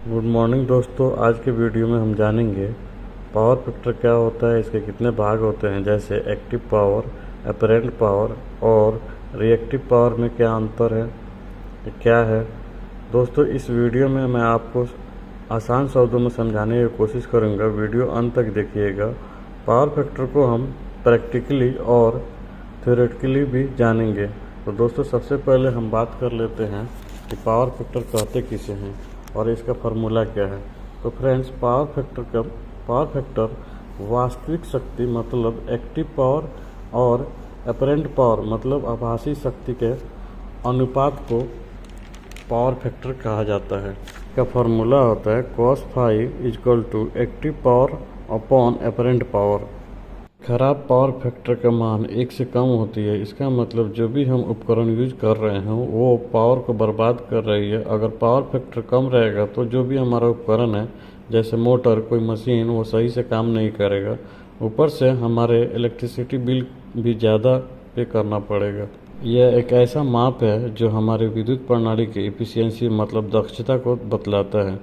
Good morning दोस्तों। आज के वीडियो में हम जानेंगे पावर फैक्टर क्या होता है, इसके कितने भाग होते हैं, जैसे एक्टिव पावर, अपरेंट पावर और रिएक्टिव पावर में क्या अंतर है, ये क्या है। दोस्तों इस वीडियो में मैं आपको आसान शब्दों में समझाने की कोशिश करूंगा, वीडियो अंत तक देखिएगा। पावर फैक्टर को हम प्रैक्टिकली और थ्योरेटिकली भी जानेंगे। तो दोस्तों सबसे पहले हम बात कर लेते हैं कि पावर फैक्टर कहते किसे हैं और इसका फार्मूला क्या है। तो फ्रेंड्स, पावर फैक्टर वास्तविक शक्ति मतलब एक्टिव पावर और अपरेंट पावर मतलब आभासी शक्ति के अनुपात को पावर फैक्टर कहा जाता है। इसका फार्मूला होता है cos five equal to active power upon apparent power. खराब पावर फैक्टर का मान 1 से कम होती है, इसका मतलब जो भी हम उपकरण यूज कर रहे हैं वो पावर को बर्बाद कर रही है। अगर पावर फैक्टर कम रहेगा तो जो भी हमारा उपकरण है, जैसे मोटर, कोई मशीन, वो सही से काम नहीं करेगा। ऊपर से हमारे इलेक्ट्रिसिटी बिल भी ज़्यादा पे करना पड़ेगा। यह एक ऐसा माप है जो हमारे विद्युत प्रणाली की एफिशिएंसी मतलब दक्षता को बतलाता है।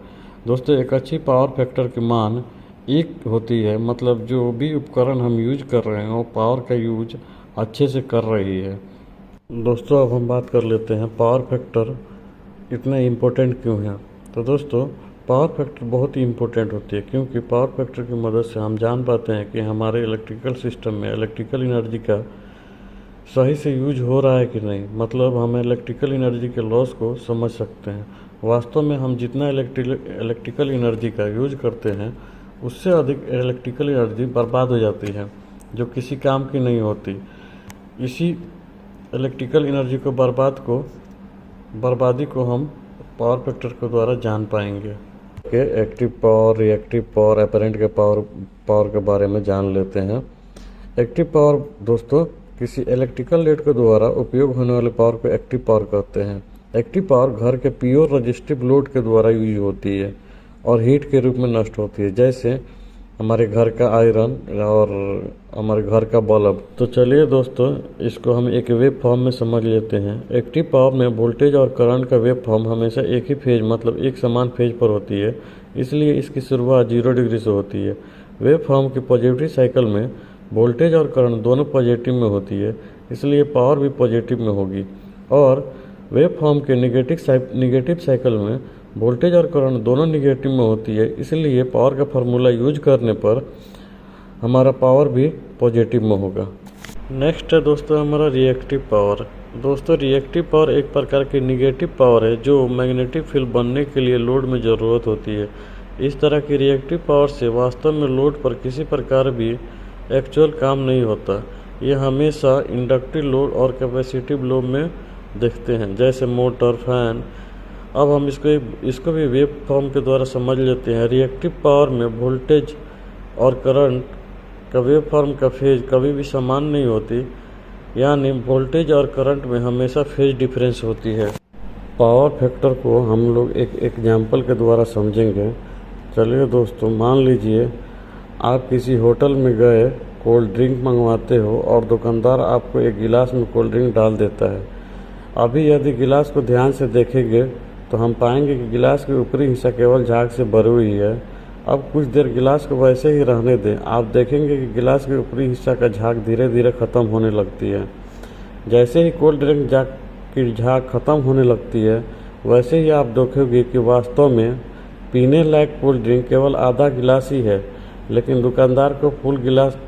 दोस्तों एक अच्छी पावर फैक्टर की मान 1 होती है, मतलब जो भी उपकरण हम यूज कर रहे हैं वो पावर का यूज अच्छे से कर रही है। दोस्तों अब हम बात कर लेते हैं पावर फैक्टर इतना इम्पोर्टेंट क्यों है। तो दोस्तों पावर फैक्टर बहुत ही इम्पोर्टेंट होती है, क्योंकि पावर फैक्टर की मदद से हम जान पाते हैं कि हमारे इलेक्ट्रिकल सिस्टम में इलेक्ट्रिकल एनर्जी का सही से यूज हो रहा है कि नहीं, मतलब हम इलेक्ट्रिकल एनर्जी के लॉस को समझ सकते हैं। वास्तव में हम जितना इलेक्ट्रिकल एनर्जी का यूज करते हैं उससे अधिक इलेक्ट्रिकल एनर्जी बर्बाद हो जाती है, जो किसी काम की नहीं होती। इसी इलेक्ट्रिकल एनर्जी को बर्बादी को हम पावर फैक्टर के द्वारा जान पाएंगे। Active power, reactive power, apparent के पावर के बारे में जान लेते हैं। एक्टिव पावर दोस्तों किसी इलेक्ट्रिकल लोड के द्वारा उपयोग होने वाले पावर को एक्टिव पावर कहते हैं। एक्टिव पावर घर के प्योर रजिस्टिव लोड के द्वारा यूज होती है और हीट के रूप में नष्ट होती है, जैसे हमारे घर का आयरन और हमारे घर का बल्ब। तो चलिए दोस्तों इसको हम एक वेव फॉर्म में समझ लेते हैं। एक्टिव पावर में वोल्टेज और करंट का वेव फॉर्म हमेशा एक ही फेज मतलब एक समान फेज पर होती है, इसलिए इसकी शुरुआत 0 डिग्री से होती है। वेव फॉर्म की पॉजिटिव साइकिल में वोल्टेज और करंट दोनों पॉजिटिव में होती है, इसलिए पावर भी पॉजिटिव में होगी। और वेव फॉर्म के निगेटिव साइकिल में वोल्टेज और करंट दोनों निगेटिव में होती है, इसलिए पावर का फार्मूला यूज करने पर हमारा पावर भी पॉजिटिव में होगा। नेक्स्ट है दोस्तों हमारा रिएक्टिव पावर। दोस्तों रिएक्टिव पावर एक प्रकार की निगेटिव पावर है जो मैग्नेटिक फील्ड बनने के लिए लोड में ज़रूरत होती है। इस तरह की रिएक्टिव पावर से वास्तव में लोड पर किसी प्रकार भी एक्चुअल काम नहीं होता। ये हमेशा इंडक्टिव लोड और कैपेसिटिव लोड में देखते हैं, जैसे मोटर, फैन। अब हम इसको भी वेव फॉर्म के द्वारा समझ लेते हैं। रिएक्टिव पावर में वोल्टेज और करंट का वेव फॉर्म का फेज कभी भी समान नहीं होती, यानी वोल्टेज और करंट में हमेशा फेज डिफरेंस होती है। पावर फैक्टर को हम लोग एक एग्जाम्पल के द्वारा समझेंगे। चलिए दोस्तों, मान लीजिए आप किसी होटल में गए, कोल्ड ड्रिंक मंगवाते हो और दुकानदार आपको एक गिलास में कोल्ड ड्रिंक डाल देता है। अभी यदि गिलास को ध्यान से देखेंगे तो हम पाएंगे कि गिलास के ऊपरी हिस्सा केवल झाग से भरी हुई है। अब कुछ देर गिलास को वैसे ही रहने दें, आप देखेंगे कि गिलास के ऊपरी हिस्सा का झाग धीरे धीरे ख़त्म होने लगती है। जैसे ही कोल्ड ड्रिंक की झाग ख़त्म होने लगती है, वैसे ही आप देखोगे कि वास्तव में पीने लायक कोल्ड ड्रिंक केवल आधा गिलास ही है, लेकिन दुकानदार को फुल गिलास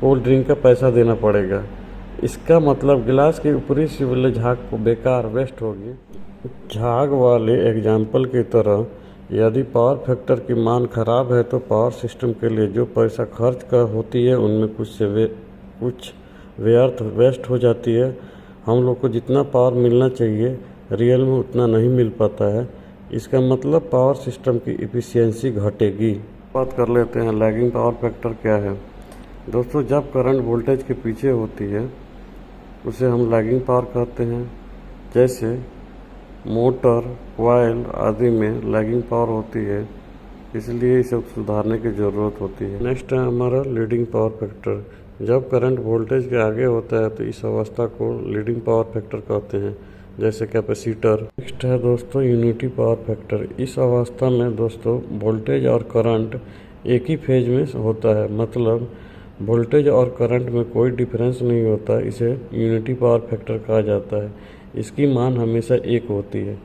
कोल्ड ड्रिंक का पैसा देना पड़ेगा। इसका मतलब गिलास के ऊपरी से वाले झाग को बेकार वेस्ट होगी। झाग वाले एग्जाम्पल की तरह यदि पावर फैक्टर की मान खराब है तो पावर सिस्टम के लिए जो पैसा खर्च कर होती है उनमें कुछ व्यर्थ वेस्ट हो जाती है। हम लोग को जितना पावर मिलना चाहिए रियल में उतना नहीं मिल पाता है। इसका मतलब पावर सिस्टम की एफिशिएंसी घटेगी। बात कर लेते हैं लैगिंग पावर फैक्टर क्या है। दोस्तों जब करंट वोल्टेज के पीछे होती है उसे हम लैगिंग पावर कहते हैं, जैसे मोटर, कॉइल आदि में लैगिंग पावर होती है, इसलिए इसे सुधारने की ज़रूरत होती है। नेक्स्ट है हमारा लीडिंग पावर फैक्टर। जब करंट वोल्टेज के आगे होता है तो इस अवस्था को लीडिंग पावर फैक्टर कहते हैं। जैसे कैपेसिटर। नेक्स्ट है दोस्तों यूनिटी पावर फैक्टर। इस अवस्था में दोस्तों वोल्टेज और करंट एक ही फेज में होता है, मतलब वोल्टेज और करंट में कोई डिफरेंस नहीं होता। इसे यूनिटी पावर फैक्टर कहा जाता है। इसकी मान हमेशा एक होती है।